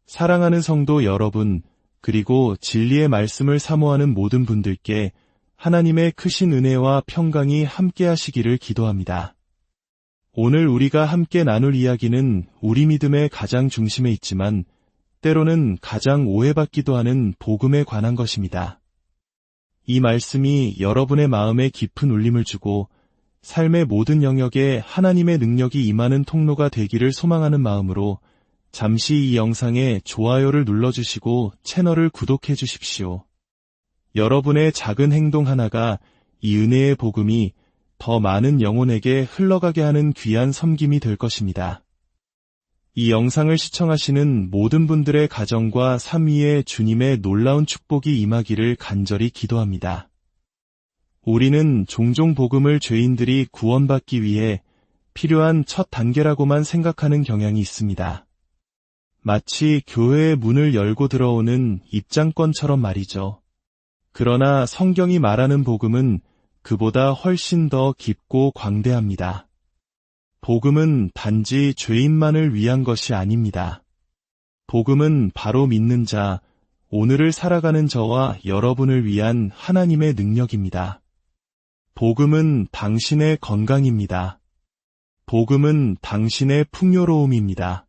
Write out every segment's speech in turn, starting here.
사랑하는 성도 여러분, 그리고 진리의 말씀을 사모하는 모든 분들께 하나님의 크신 은혜와 평강이 함께 하시기를 기도합니다. 오늘 우리가 함께 나눌 이야기는 우리 믿음의 가장 중심에 있지만 때로는 가장 오해받기도 하는 복음에 관한 것입니다. 이 말씀이 여러분의 마음에 깊은 울림을 주고 삶의 모든 영역에 하나님의 능력이 임하는 통로가 되기를 소망하는 마음으로 잠시 이 영상에 좋아요를 눌러주시고 채널을 구독해 주십시오. 여러분의 작은 행동 하나가 이 은혜의 복음이 더 많은 영혼에게 흘러가게 하는 귀한 섬김이 될 것입니다. 이 영상을 시청하시는 모든 분들의 가정과 삶 위에 주님의 놀라운 축복이 임하기를 간절히 기도합니다. 우리는 종종 복음을 죄인들이 구원받기 위해 필요한 첫 단계라고만 생각하는 경향이 있습니다. 마치 교회의 문을 열고 들어오는 입장권처럼 말이죠. 그러나 성경이 말하는 복음은 그보다 훨씬 더 깊고 광대합니다. 복음은 단지 죄인만을 위한 것이 아닙니다. 복음은 바로 믿는 자, 오늘을 살아가는 저와 여러분을 위한 하나님의 능력입니다. 복음은 당신의 건강입니다. 복음은 당신의 풍요로움입니다.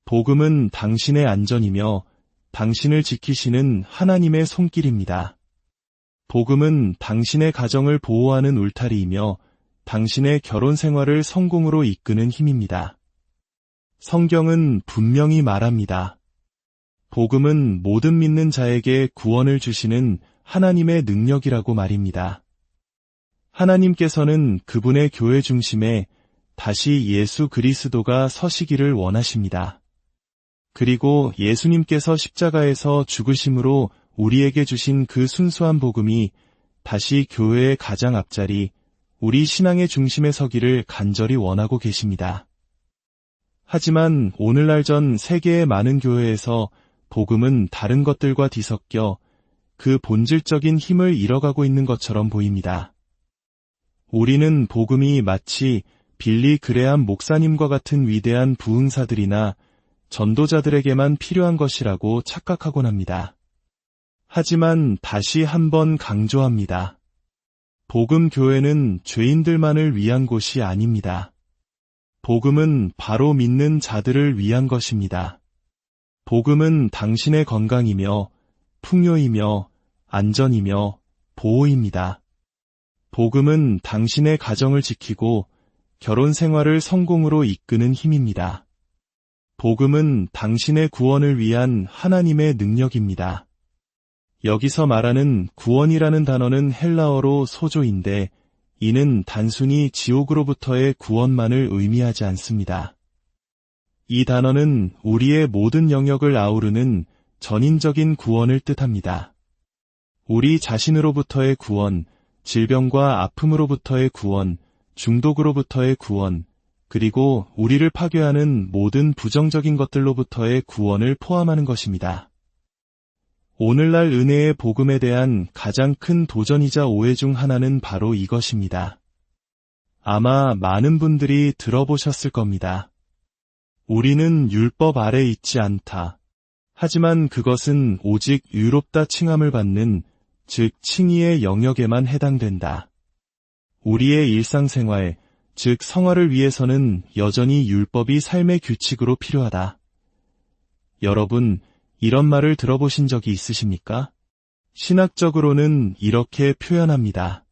복음은 당신의 안전이며 당신을 지키시는 하나님의 손길입니다. 복음은 당신의 가정을 보호하는 울타리이며 당신의 결혼 생활을 성공으로 이끄는 힘입니다. 성경은 분명히 말합니다. 복음은 모든 믿는 자에게 구원을 주시는 하나님의 능력이라고 말입니다. 하나님께서는 그분의 교회 중심에 다시 예수 그리스도가 서시기를 원하십니다. 그리고 예수님께서 십자가에서 죽으심으로 우리에게 주신 그 순수한 복음이 다시 교회의 가장 앞자리, 우리 신앙의 중심에 서기를 간절히 원하고 계십니다. 하지만 오늘날 전 세계의 많은 교회에서 복음은 다른 것들과 뒤섞여 그 본질적인 힘을 잃어가고 있는 것처럼 보입니다. 우리는 복음이 마치 빌리 그레함 목사님과 같은 위대한 부흥사들이나 전도자들에게만 필요한 것이라고 착각하곤 합니다. 하지만 다시 한번 강조합니다. 복음 교회는 죄인들만을 위한 곳이 아닙니다. 복음은 바로 믿는 자들을 위한 것입니다. 복음은 당신의 건강이며 풍요이며 안전이며 보호입니다. 복음은 당신의 가정을 지키고 결혼 생활을 성공으로 이끄는 힘입니다. 복음은 당신의 구원을 위한 하나님의 능력입니다. 여기서 말하는 구원이라는 단어는 헬라어로 소조인데 이는 단순히 지옥으로부터의 구원만을 의미하지 않습니다. 이 단어는 우리의 모든 영역을 아우르는 전인적인 구원을 뜻합니다. 우리 자신으로부터의 구원, 질병과 아픔으로부터의 구원, 중독으로부터의 구원, 그리고 우리를 파괴하는 모든 부정적인 것들로부터의 구원을 포함하는 것입니다. 오늘날 은혜의 복음에 대한 가장 큰 도전이자 오해 중 하나는 바로 이것입니다. 아마 많은 분들이 들어보셨을 겁니다. 우리는 율법 아래 있지 않다. 하지만 그것은 오직 의롭다 칭함을 받는, 즉 칭의의 영역에만 해당된다. 우리의 일상생활, 즉 성화를 위해서는 여전히 율법이 삶의 규칙으로 필요하다. 여러분, 이런 말을 들어보신 적이 있으십니까? 신학적으로는 이렇게 표현합니다.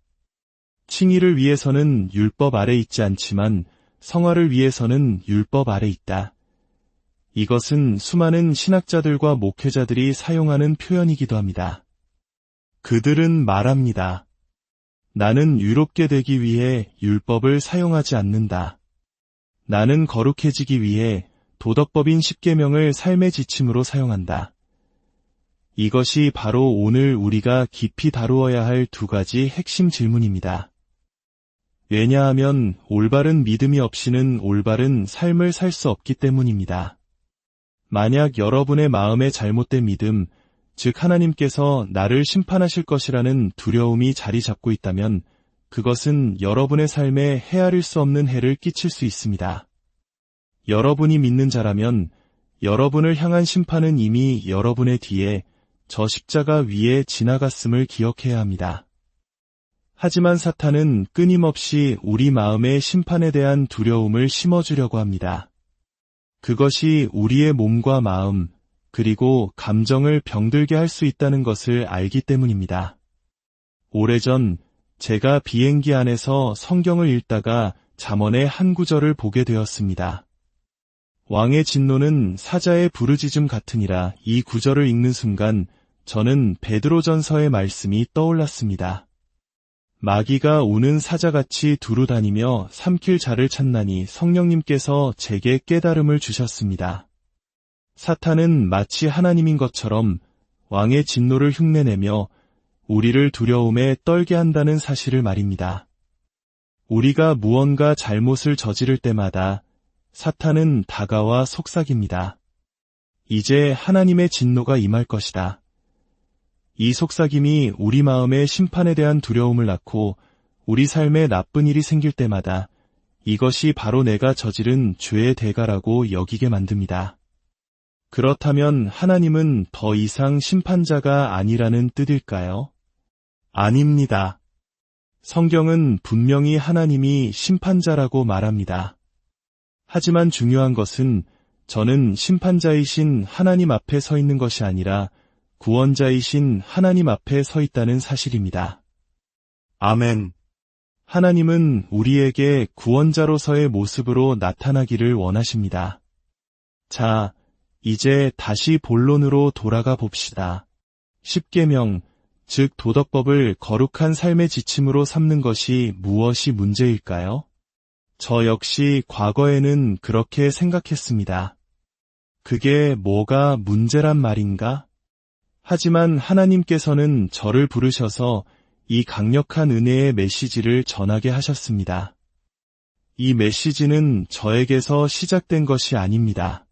칭의를 위해서는 율법 아래 있지 않지만 성화를 위해서는 율법 아래 있다. 이것은 수많은 신학자들과 목회자들이 사용하는 표현이기도 합니다. 그들은 말합니다. 나는 의롭게 되기 위해 율법을 사용하지 않는다. 나는 거룩해지기 위해 도덕법인 10계명을 삶의 지침으로 사용한다. 이것이 바로 오늘 우리가 깊이 다루어야 할 두 가지 핵심 질문입니다. 왜냐하면 올바른 믿음이 없이는 올바른 삶을 살 수 없기 때문입니다. 만약 여러분의 마음에 잘못된 믿음, 즉 하나님께서 나를 심판하실 것이라는 두려움이 자리 잡고 있다면 그것은 여러분의 삶에 헤아릴 수 없는 해를 끼칠 수 있습니다. 여러분이 믿는 자라면 여러분을 향한 심판은 이미 여러분의 뒤에 저 십자가 위에 지나갔음을 기억해야 합니다. 하지만 사탄은 끊임없이 우리 마음에 심판에 대한 두려움을 심어주려고 합니다. 그것이 우리의 몸과 마음, 그리고 감정을 병들게 할 수 있다는 것을 알기 때문입니다. 오래전 제가 비행기 안에서 성경을 읽다가 잠언의 한 구절을 보게 되었습니다. 왕의 진노는 사자의 부르짖음 같으니라. 이 구절을 읽는 순간 저는 베드로전서의 말씀이 떠올랐습니다. 마귀가 우는 사자같이 두루다니며 삼킬 자를 찾나니 성령님께서 제게 깨달음을 주셨습니다. 사탄은 마치 하나님인 것처럼 왕의 진노를 흉내내며 우리를 두려움에 떨게 한다는 사실을 말입니다. 우리가 무언가 잘못을 저지를 때마다 사탄은 다가와 속삭입니다. 이제 하나님의 진노가 임할 것이다. 이 속삭임이 우리 마음에 심판에 대한 두려움을 낳고 우리 삶에 나쁜 일이 생길 때마다 이것이 바로 내가 저지른 죄의 대가라고 여기게 만듭니다. 그렇다면 하나님은 더 이상 심판자가 아니라는 뜻일까요? 아닙니다. 성경은 분명히 하나님이 심판자라고 말합니다. 하지만 중요한 것은 저는 심판자이신 하나님 앞에 서 있는 것이 아니라 구원자이신 하나님 앞에 서 있다는 사실입니다. 아멘. 하나님은 우리에게 구원자로서의 모습으로 나타나기를 원하십니다. 자, 이제 다시 본론으로 돌아가 봅시다. 십계명, 즉 도덕법을 거룩한 삶의 지침으로 삼는 것이 무엇이 문제일까요? 저 역시 과거에는 그렇게 생각했습니다. 그게 뭐가 문제란 말인가? 하지만 하나님께서는 저를 부르셔서 이 강력한 은혜의 메시지를 전하게 하셨습니다. 이 메시지는 저에게서 시작된 것이 아닙니다.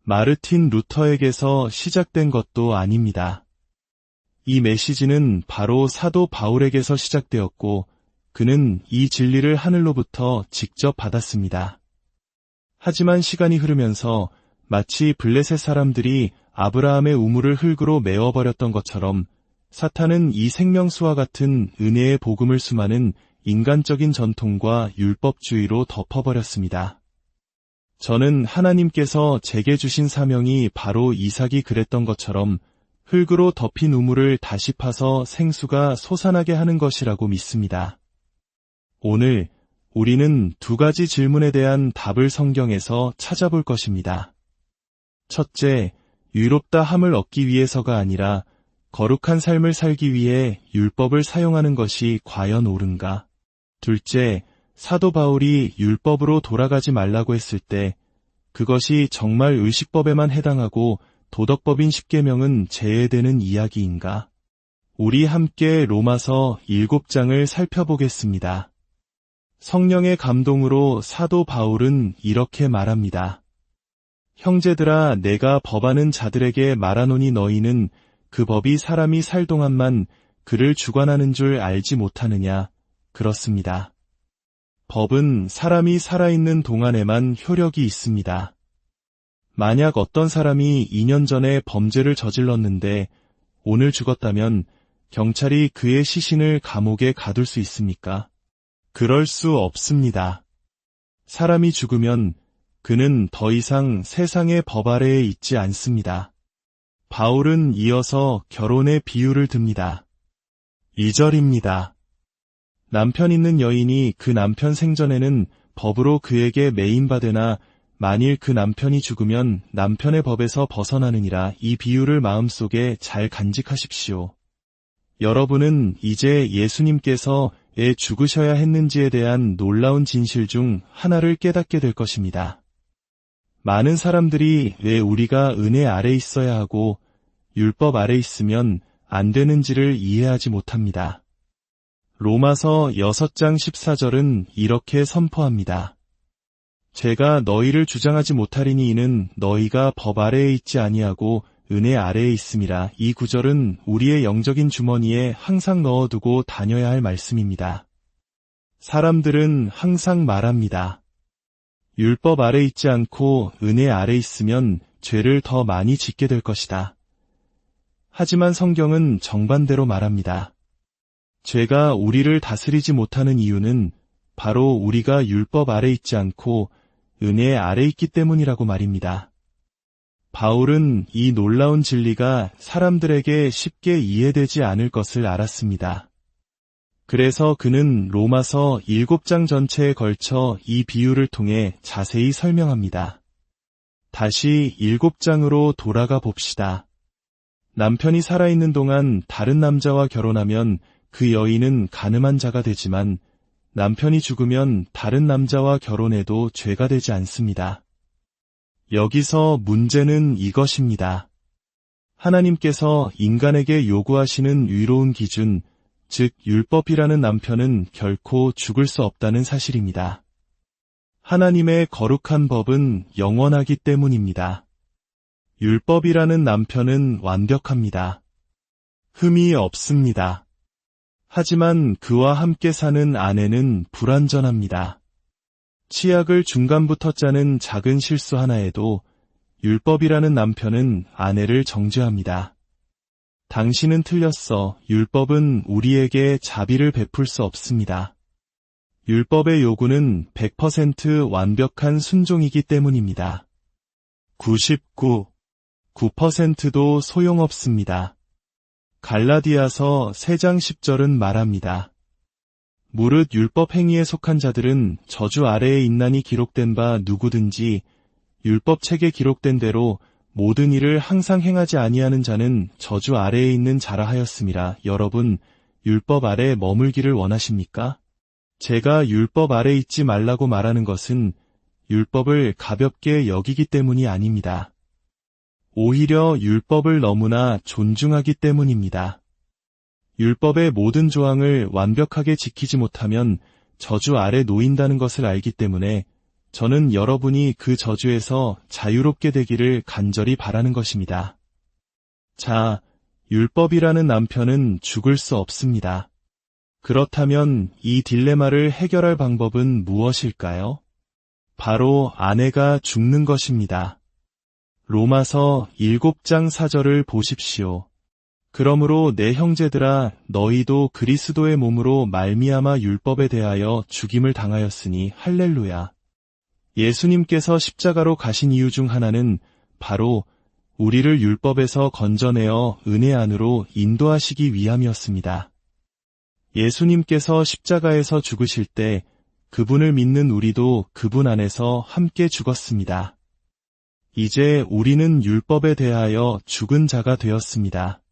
마르틴 루터에게서 시작된 것도 아닙니다. 이 메시지는 바로 사도 바울에게서 시작되었고 그는 이 진리를 하늘로부터 직접 받았습니다. 하지만 시간이 흐르면서 마치 블레셋 사람들이 아브라함의 우물을 흙으로 메워버렸던 것처럼 사탄은 이 생명수와 같은 은혜의 복음을 수많은 인간적인 전통과 율법주의로 덮어버렸습니다. 저는 하나님께서 제게 주신 사명이 바로 이삭이 그랬던 것처럼 흙으로 덮인 우물을 다시 파서 생수가 솟아나게 하는 것이라고 믿습니다. 오늘 우리는 두 가지 질문에 대한 답을 성경에서 찾아볼 것입니다. 첫째, 유롭다 함을 얻기 위해서가 아니라 거룩한 삶을 살기 위해 율법을 사용하는 것이 과연 옳은가? 둘째, 사도 바울이 율법으로 돌아가지 말라고 했을 때 그것이 정말 의식법에만 해당하고 도덕법인 십계명은 제외되는 이야기인가? 우리 함께 로마서 7장을 살펴보겠습니다. 성령의 감동으로 사도 바울은 이렇게 말합니다. 형제들아, 내가 법하는 자들에게 말하노니 너희는 그 법이 사람이 살 동안만 그를 주관하는 줄 알지 못하느냐? 그렇습니다. 법은 사람이 살아있는 동안에만 효력이 있습니다. 만약 어떤 사람이 2년 전에 범죄를 저질렀는데 오늘 죽었다면 경찰이 그의 시신을 감옥에 가둘 수 있습니까? 그럴 수 없습니다. 사람이 죽으면 그는 더 이상 세상의 법 아래에 있지 않습니다. 바울은 이어서 결혼의 비유를 듭니다. 2절입니다. 남편 있는 여인이 그 남편 생전에는 법으로 그에게 매인받으나 만일 그 남편이 죽으면 남편의 법에서 벗어나느니라. 이 비유를 마음속에 잘 간직하십시오. 여러분은 이제 예수님께서 왜 죽으셔야 했는지에 대한 놀라운 진실 중 하나를 깨닫게 될 것입니다. 많은 사람들이 왜 우리가 은혜 아래 있어야 하고 율법 아래 있으면 안 되는지를 이해하지 못합니다. 로마서 6장 14절은 이렇게 선포합니다. 제가 너희를 주장하지 못하리니 이는 너희가 법 아래에 있지 아니하고 은혜 아래에 있음이라. 이 구절은 우리의 영적인 주머니에 항상 넣어두고 다녀야 할 말씀입니다. 사람들은 항상 말합니다. 율법 아래 있지 않고 은혜 아래 있으면 죄를 더 많이 짓게 될 것이다. 하지만 성경은 정반대로 말합니다. 죄가 우리를 다스리지 못하는 이유는 바로 우리가 율법 아래 있지 않고 은혜 아래 있기 때문이라고 말입니다. 바울은 이 놀라운 진리가 사람들에게 쉽게 이해되지 않을 것을 알았습니다. 그래서 그는 로마서 7장 전체에 걸쳐 이 비유를 통해 자세히 설명합니다. 다시 7장으로 돌아가 봅시다. 남편이 살아있는 동안 다른 남자와 결혼하면 그 여인은 간음한 자가 되지만 남편이 죽으면 다른 남자와 결혼해도 죄가 되지 않습니다. 여기서 문제는 이것입니다. 하나님께서 인간에게 요구하시는 의로운 기준, 즉 율법이라는 남편은 결코 죽을 수 없다는 사실입니다. 하나님의 거룩한 법은 영원하기 때문입니다. 율법이라는 남편은 완벽합니다. 흠이 없습니다. 하지만 그와 함께 사는 아내는 불완전합니다. 치약을 중간부터 짜는 작은 실수 하나에도 율법이라는 남편은 아내를 정죄합니다. 당신은 틀렸어. 율법은 우리에게 자비를 베풀 수 없습니다. 율법의 요구는 100% 완벽한 순종이기 때문입니다. 9%도 소용없습니다. 갈라디아서 3장 10절은 말합니다. 무릇 율법 행위에 속한 자들은 저주 아래에 있나니 기록된 바 누구든지 율법책에 기록된 대로 모든 일을 항상 행하지 아니하는 자는 저주 아래에 있는 자라 하였음이라. 여러분, 율법 아래 머물기를 원하십니까? 제가 율법 아래 있지 말라고 말하는 것은 율법을 가볍게 여기기 때문이 아닙니다. 오히려 율법을 너무나 존중하기 때문입니다. 율법의 모든 조항을 완벽하게 지키지 못하면 저주 아래 놓인다는 것을 알기 때문에 저는 여러분이 그 저주에서 자유롭게 되기를 간절히 바라는 것입니다. 자, 율법이라는 남편은 죽을 수 없습니다. 그렇다면 이 딜레마를 해결할 방법은 무엇일까요? 바로 아내가 죽는 것입니다. 로마서 7장 4절을 보십시오. 그러므로 내 형제들아 너희도 그리스도의 몸으로 말미암아 율법에 대하여 죽임을 당하였으니 할렐루야. 예수님께서 십자가로 가신 이유 중 하나는 바로 우리를 율법에서 건져내어 은혜 안으로 인도하시기 위함이었습니다. 예수님께서 십자가에서 죽으실 때 그분을 믿는 우리도 그분 안에서 함께 죽었습니다. 이제 우리는 율법에 대하여 죽은 자가 되었습니다.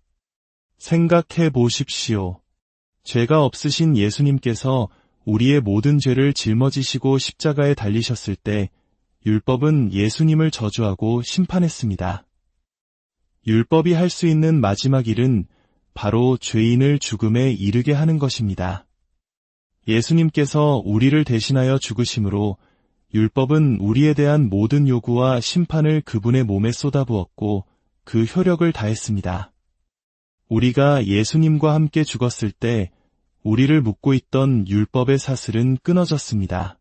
생각해 보십시오. 죄가 없으신 예수님께서 우리의 모든 죄를 짊어지시고 십자가에 달리셨을 때 율법은 예수님을 저주하고 심판했습니다. 율법이 할 수 있는 마지막 일은 바로 죄인을 죽음에 이르게 하는 것입니다. 예수님께서 우리를 대신하여 죽으심으로 율법은 우리에 대한 모든 요구와 심판을 그분의 몸에 쏟아부었고 그 효력을 다했습니다. 우리가 예수님과 함께 죽었을 때 우리를 묶고 있던 율법의 사슬은 끊어졌습니다.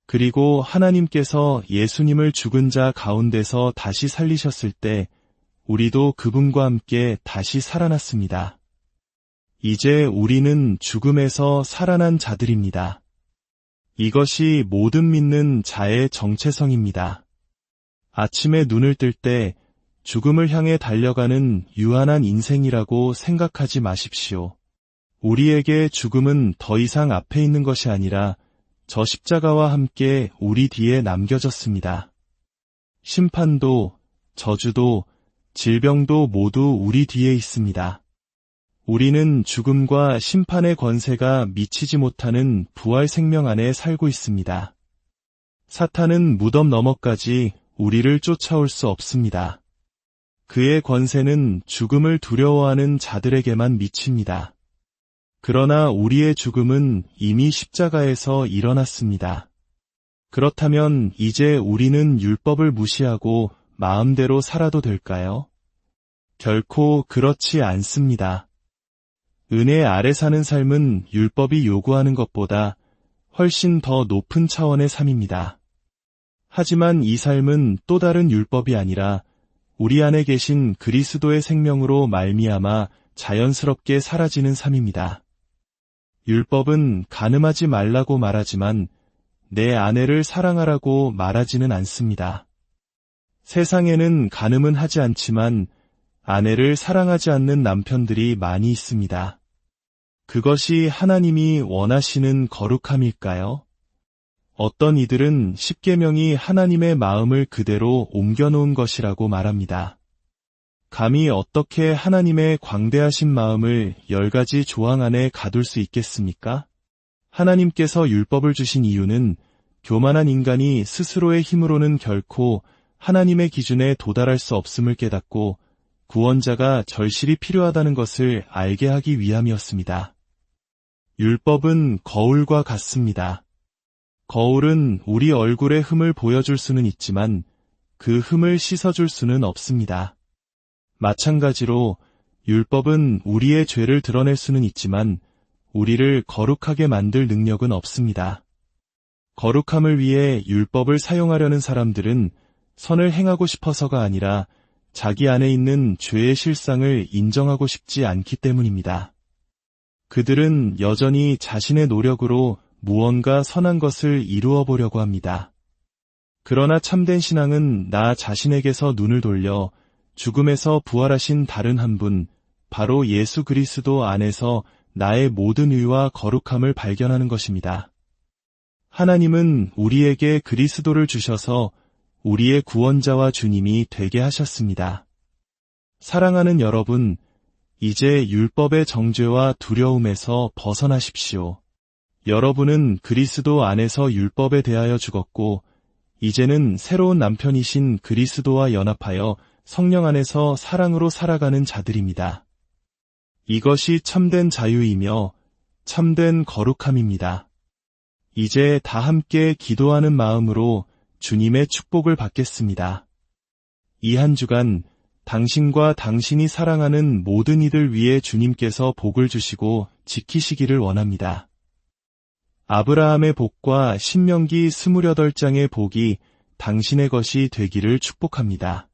그리고 하나님께서 예수님을 죽은 자 가운데서 다시 살리셨을 때 우리도 그분과 함께 다시 살아났습니다. 이제 우리는 죽음에서 살아난 자들입니다. 이것이 모든 믿는 자의 정체성입니다. 아침에 눈을 뜰 때 죽음을 향해 달려가는 유한한 인생이라고 생각하지 마십시오. 우리에게 죽음은 더 이상 앞에 있는 것이 아니라 저 십자가와 함께 우리 뒤에 남겨졌습니다. 심판도, 저주도, 질병도 모두 우리 뒤에 있습니다. 우리는 죽음과 심판의 권세가 미치지 못하는 부활 생명 안에 살고 있습니다. 사탄은 무덤 너머까지 우리를 쫓아올 수 없습니다. 그의 권세는 죽음을 두려워하는 자들에게만 미칩니다. 그러나 우리의 죽음은 이미 십자가에서 일어났습니다. 그렇다면 이제 우리는 율법을 무시하고 마음대로 살아도 될까요? 결코 그렇지 않습니다. 은혜 아래 사는 삶은 율법이 요구하는 것보다 훨씬 더 높은 차원의 삶입니다. 하지만 이 삶은 또 다른 율법이 아니라 우리 안에 계신 그리스도의 생명으로 말미암아 자연스럽게 사라지는 삶입니다. 율법은 간음하지 말라고 말하지만 내 아내를 사랑하라고 말하지는 않습니다. 세상에는 간음은 하지 않지만 아내를 사랑하지 않는 남편들이 많이 있습니다. 그것이 하나님이 원하시는 거룩함일까요? 어떤 이들은 십계명이 하나님의 마음을 그대로 옮겨놓은 것이라고 말합니다. 감히 어떻게 하나님의 광대하신 마음을 10가지 조항 안에 가둘 수 있겠습니까? 하나님께서 율법을 주신 이유는 교만한 인간이 스스로의 힘으로는 결코 하나님의 기준에 도달할 수 없음을 깨닫고 구원자가 절실히 필요하다는 것을 알게 하기 위함이었습니다. 율법은 거울과 같습니다. 거울은 우리 얼굴의 흠을 보여줄 수는 있지만 그 흠을 씻어줄 수는 없습니다. 마찬가지로 율법은 우리의 죄를 드러낼 수는 있지만 우리를 거룩하게 만들 능력은 없습니다. 거룩함을 위해 율법을 사용하려는 사람들은 선을 행하고 싶어서가 아니라 자기 안에 있는 죄의 실상을 인정하고 싶지 않기 때문입니다. 그들은 여전히 자신의 노력으로 무언가 선한 것을 이루어 보려고 합니다. 그러나 참된 신앙은 나 자신에게서 눈을 돌려 죽음에서 부활하신 다른 한 분, 바로 예수 그리스도 안에서 나의 모든 의와 거룩함을 발견하는 것입니다. 하나님은 우리에게 그리스도를 주셔서 우리의 구원자와 주님이 되게 하셨습니다. 사랑하는 여러분, 이제 율법의 정죄와 두려움에서 벗어나십시오. 여러분은 그리스도 안에서 율법에 대하여 죽었고, 이제는 새로운 남편이신 그리스도와 연합하여 성령 안에서 사랑으로 살아가는 자들입니다. 이것이 참된 자유이며 참된 거룩함입니다. 이제 다 함께 기도하는 마음으로 주님의 축복을 받겠습니다. 이 한 주간 당신과 당신이 사랑하는 모든 이들 위해 주님께서 복을 주시고 지키시기를 원합니다. 아브라함의 복과 신명기 28장의 복이 당신의 것이 되기를 축복합니다.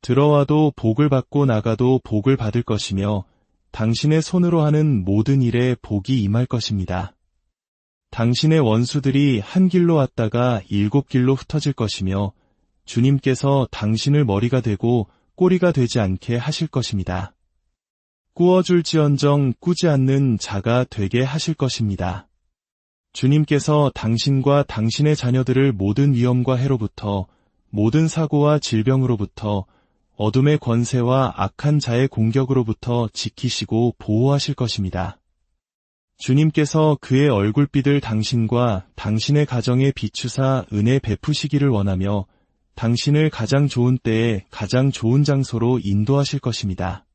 들어와도 복을 받고 나가도 복을 받을 것이며 당신의 손으로 하는 모든 일에 복이 임할 것입니다. 당신의 원수들이 한 길로 왔다가 7길로 흩어질 것이며 주님께서 당신을 머리가 되고 꼬리가 되지 않게 하실 것입니다. 꾸어줄지언정 꾸지 않는 자가 되게 하실 것입니다. 주님께서 당신과 당신의 자녀들을 모든 위험과 해로부터, 모든 사고와 질병으로부터, 어둠의 권세와 악한 자의 공격으로부터 지키시고 보호하실 것입니다. 주님께서 그의 얼굴빛을 당신과 당신의 가정에 비추사 은혜 베푸시기를 원하며 당신을 가장 좋은 때에 가장 좋은 장소로 인도하실 것입니다.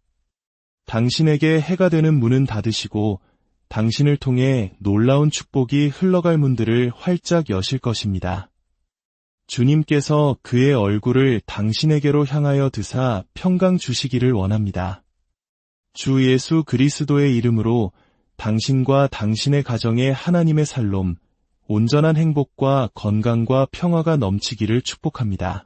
당신에게 해가 되는 문은 닫으시고 당신을 통해 놀라운 축복이 흘러갈 문들을 활짝 여실 것입니다. 주님께서 그의 얼굴을 당신에게로 향하여 드사 평강 주시기를 원합니다. 주 예수 그리스도의 이름으로 당신과 당신의 가정에 하나님의 살롬, 온전한 행복과 건강과 평화가 넘치기를 축복합니다.